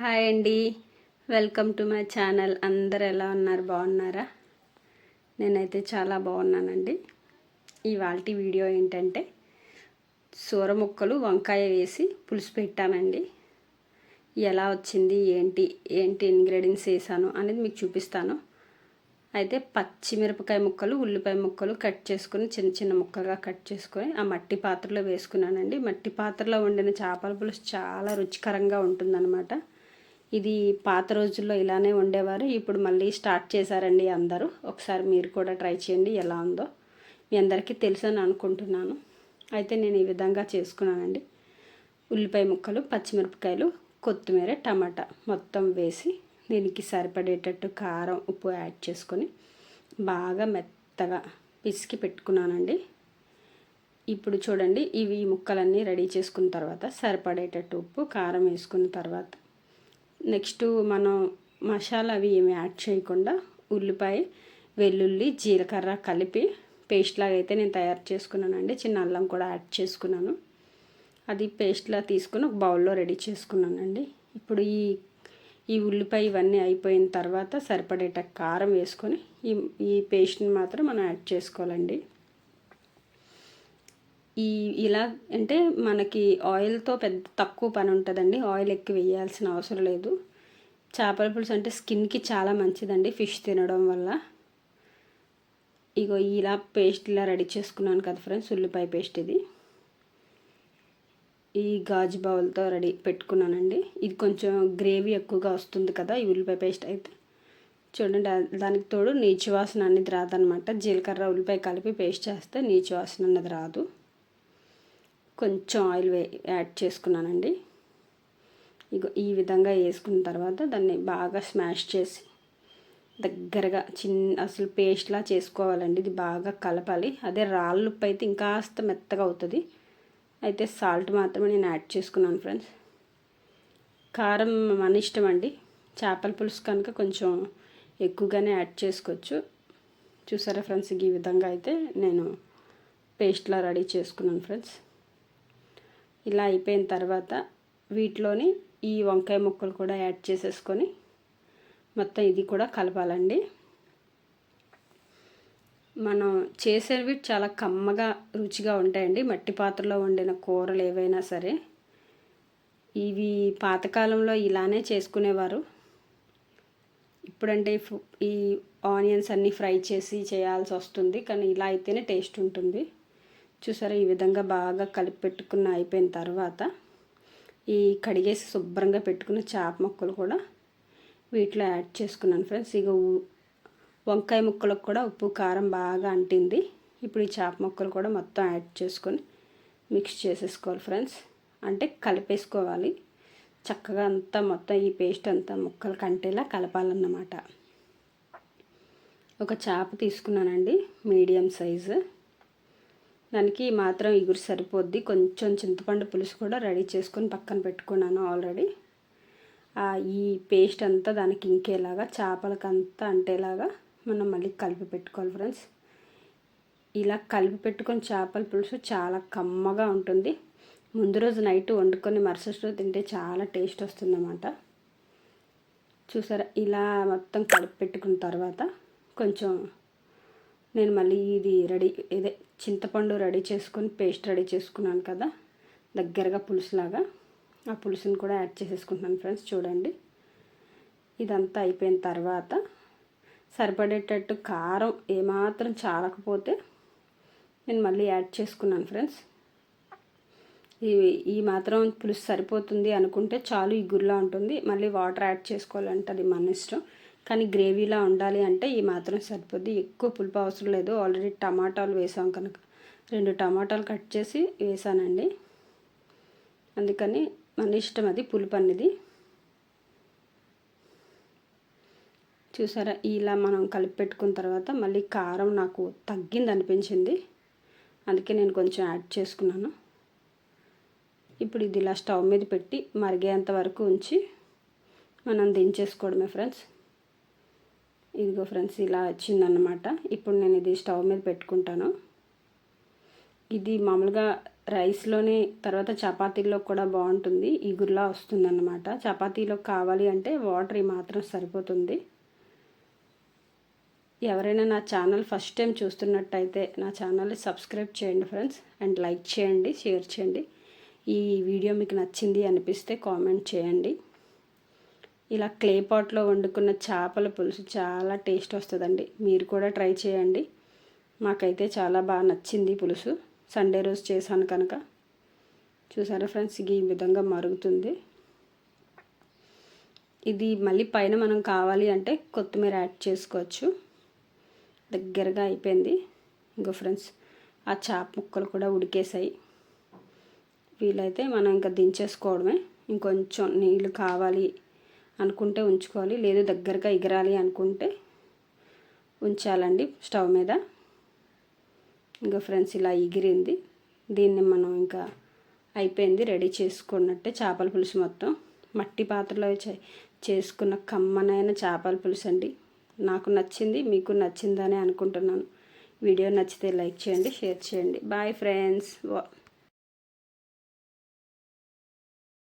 Hi అండి, welcome to my channel. అందరు ఎలా ఉన్నారు? బాగున్నారా? నేనైతే చాలా బాగున్నానండి. ఇవాల్టి వీడియో ఏంటంటే సూర ముక్కలు వంకాయ వేసి పులుసు పెట్టానండి. ఎలా వచ్చింది, ఏంటి ఇంగ్రీడియంట్స్ వేసాను అనేది మీకు చూపిస్తాను. అయితే పచ్చిమిరపకాయ ముక్కలు, ఉల్లిపాయ ముక్కలు కట్ చేసుకుని చిన్న చిన్న ముక్కలుగా కట్ చేసుకొని ఆ మట్టి పాత్రలో వేసుకున్నానండి. మట్టి పాత్రలో వండిన చేపల పులుసు చాలా రుచికరంగా ఉంటుందన్నమాట. ఇది పాత రోజుల్లో ఇలానే వండేవారు, ఇప్పుడు మళ్ళీ స్టార్ట్ చేశారండి అందరూ. ఒకసారి మీరు కూడా ట్రై చేయండి, ఎలా ఉందో. మీ అందరికీ తెలుసని అనుకుంటున్నాను. అయితే నేను ఈ విధంగా చేసుకున్నానండి. ఉల్లిపాయ ముక్కలు, పచ్చిమిరపకాయలు, కొత్తిమీర, టమాటా మొత్తం వేసి దీనికి సరిపడేటట్టు కారం, ఉప్పు యాడ్ చేసుకొని బాగా మెత్తగా పిసికి పెట్టుకున్నానండి. ఇప్పుడు చూడండి, ఇవి ముక్కలన్నీ రెడీ చేసుకున్న తర్వాత సరిపడేటట్టు ఉప్పు, కారం వేసుకున్న తర్వాత నెక్స్ట్ మనం మసాలా అవి ఏమి యాడ్ చేయకుండా ఉల్లిపాయ, వెల్లుల్లి, జీలకర్ర కలిపి పేస్ట్ లాగా అయితే నేను తయారు చేసుకున్నానండి. చిన్న అల్లం కూడా యాడ్ చేసుకున్నాను. అది పేస్ట్లా తీసుకుని ఒక బౌల్లో రెడీ చేసుకున్నానండి. ఇప్పుడు ఈ ఉల్లిపాయ ఇవన్నీ అయిపోయిన తర్వాత సరిపడేట కారం వేసుకొని ఈ పేస్ట్ని మాత్రం మనం యాడ్ చేసుకోవాలండి. ఇలా అంటే మనకి ఆయిల్తో తక్కువ పని ఉంటుందండి. ఆయిల్ ఎక్కువ వేయాల్సిన అవసరం లేదు. చేపల పులుసు అంటే స్కిన్కి చాలా మంచిదండి ఫిష్ తినడం వల్ల. ఇగో ఇలా పేస్ట్ ఇలా రెడీ చేసుకున్నాను కదా ఫ్రెండ్స్, ఉల్లిపాయ పేస్ట్ ఇది ఈ గాజు బౌల్తో రెడీ పెట్టుకున్నానండి. ఇది కొంచెం గ్రేవీ ఎక్కువగా వస్తుంది కదా ఈ ఉల్లిపాయ పేస్ట్ అయితే. చూడండి, దానికి తోడు నీచు వాసన అనేది రాదనమాట. జీలకర్ర, ఉల్లిపాయ కలిపి పేస్ట్ చేస్తే నీచు వాసన అన్నది రాదు. కొంచెం ఆయిల్ యాడ్ చేసుకున్నానండి. ఇగో ఈ విధంగా వేసుకున్న తర్వాత దాన్ని బాగా స్మాష్ చేసి దగ్గరగా అసలు పేస్ట్లా చేసుకోవాలండి. ఇది బాగా కలపాలి. అదే రాళ్ళు ఉప్పు అయితే ఇంకాస్త మెత్తగా అవుతుంది. అయితే సాల్ట్ మాత్రమే నేను యాడ్ చేసుకున్నాను ఫ్రెండ్స్. కారం మన ఇష్టం అండి. చేపల పులుసు కనుక కొంచెం ఎక్కువగానే యాడ్ చేసుకోవచ్చు. చూసారా ఫ్రెండ్స్, ఈ విధంగా అయితే నేను పేస్ట్లా రెడీ చేసుకున్నాను ఫ్రెండ్స్. ఇలా అయిపోయిన తర్వాత వీటిలోని ఈ వంకాయ ముక్కలు కూడా యాడ్ చేసేసుకొని మొత్తం ఇది కూడా కలపాలండి. మనం చేసేవి చాలా కమ్మగా రుచిగా ఉంటాయండి. మట్టి పాత్రలో వండిన కూరలు ఏవైనా సరే ఇవి పాతకాలంలో ఇలానే చేసుకునేవారు. ఇప్పుడంటే ఈ ఆనియన్స్ అన్నీ ఫ్రై చేసి చేయాల్సి వస్తుంది, కానీ ఇలా అయితేనే టేస్ట్ ఉంటుంది. చూసారా, ఈ విధంగా బాగా కలిపి పెట్టుకున్న అయిపోయిన తర్వాత ఈ కడిగేసి శుభ్రంగా పెట్టుకున్న చేప ముక్కలు కూడా వీటిలో యాడ్ చేసుకున్నాను ఫ్రెండ్స్. ఇక వంకాయ ముక్కలకు కూడా ఉప్పు, కారం బాగా అంటింది. ఇప్పుడు ఈ చేప ముక్కలు కూడా మొత్తం యాడ్ చేసుకొని మిక్స్ చేసేసుకోవాలి ఫ్రెండ్స్. అంటే కలిపేసుకోవాలి చక్కగా అంతా, మొత్తం ఈ పేస్ట్ అంతా ముక్కలు కంటేలా కలపాలన్నమాట. ఒక చేప తీసుకున్నానండి, మీడియం సైజు. దానికి మాత్రం ఇగురు సరిపోద్ది. కొంచెం చింతపండు పులుసు కూడా రెడీ చేసుకొని పక్కన పెట్టుకున్నాను ఆల్రెడీ. ఈ పేస్ట్ అంతా దానికి ఇంకేలాగా, చేపలకంతా అంటేలాగా మనం మళ్ళీ కలిపి పెట్టుకోవాలి ఫ్రెండ్స్. ఇలా కలిపి పెట్టుకొని చేపల పులుసు చాలా కమ్మగా ఉంటుంది. ముందు రోజు నైట్ వండుకొని మరుసటి రోజు తింటే చాలా టేస్ట్ వస్తుందన్నమాట. చూసారా, ఇలా మొత్తం కలిపి పెట్టుకున్న తర్వాత కొంచెం నేను మళ్ళీ ఇది చింతపండు రెడీ చేసుకొని పేస్ట్ రెడీ చేసుకున్నాను కదా దగ్గరగా పులుసులాగా, ఆ పులుసుని కూడా యాడ్ చేసేసుకుంటున్నాను ఫ్రెండ్స్. చూడండి, ఇదంతా అయిపోయిన తర్వాత సరిపడేటట్టు కారం ఏమాత్రం చాలకపోతే నేను మళ్ళీ యాడ్ చేసుకున్నాను ఫ్రెండ్స్. ఈ మాత్రం పులుసు సరిపోతుంది అనుకుంటే చాలు, ఈ గుర్లా ఉంటుంది. మళ్ళీ వాటర్ యాడ్ చేసుకోవాలంటే అది మన ఇష్టం, కానీ గ్రేవీలా ఉండాలి అంటే ఈ మాత్రం సరిపోద్ది. ఎక్కువ పులుపు అవసరం లేదు. ఆల్రెడీ టమాటాలు వేసాం కనుక 2 టమాటాలు కట్ చేసి వేసానండి. అందుకని మన ఇష్టం అది పులుపు అనేది. చూసారా, ఇలా మనం కలిపి పెట్టుకున్న తర్వాత మళ్ళీ కారం నాకు తగ్గింది అనిపించింది, అందుకే నేను కొంచెం యాడ్ చేసుకున్నాను. ఇప్పుడు ఇది ఇలా స్టవ్ మీద పెట్టి మరిగేంత వరకు ఉంచి మనం దించేసుకోవడమే ఫ్రెండ్స్. ఇదిగో ఫ్రెండ్స్, ఇలా వచ్చిందన్నమాట. ఇప్పుడు నేను ఇది స్టవ్ మీద పెట్టుకుంటాను. ఇది మామూలుగా రైస్లోనే తర్వాత చపాతీల్లో కూడా బాగుంటుంది. ఇగురులా వస్తుందన్నమాట. చపాతీలో కావాలి అంటే వాటర్ మాత్రం సరిపోతుంది. ఎవరైనా నా ఛానల్ ఫస్ట్ టైం చూస్తున్నట్టయితే నా ఛానల్ని సబ్స్క్రైబ్ చేయండి ఫ్రెండ్స్, అండ్ లైక్ చేయండి, షేర్ చేయండి. ఈ వీడియో మీకు నచ్చింది అనిపిస్తే కామెంట్ చేయండి. ఇలా క్లే పాట్లో వండుకున్న చేపల పులుసు చాలా టేస్ట్ వస్తుందండి. మీరు కూడా ట్రై చేయండి. మాకైతే చాలా బాగా నచ్చింది పులుసు. సండే రోజు చేశాను కనుక. చూసారా ఫ్రెండ్స్, ఈ విధంగా మరుగుతుంది. ఇది మళ్ళీ పైన మనం కావాలి అంటే కొత్తిమీర యాడ్ చేసుకోవచ్చు. దగ్గరగా అయిపోయింది. ఇంకో ఫ్రెండ్స్, ఆ చేప ముక్కలు కూడా ఉడికేసాయి. వీలైతే మనం ఇంకా దించేసుకోవడమే. ఇంకొంచెం నీళ్ళు కావాలి అనుకుంటే ఉంచుకోవాలి, లేదు దగ్గరగా ఎగరాలి అనుకుంటే ఉంచాలండి స్టవ్ మీద. ఇంకా ఫ్రెండ్స్, ఇలా ఎగిరింది. దీన్ని మనం ఇంకా అయిపోయింది, రెడీ చేసుకున్నట్టే చేపల పులుసు. మొత్తం మట్టి పాత్రలో చేసుకున్న కమ్మనైన చేపల పులుసు అండి. నాకు నచ్చింది, మీకు నచ్చిందని అనుకుంటున్నాను. వీడియో నచ్చితే లైక్ చేయండి, షేర్ చేయండి. Bye friends.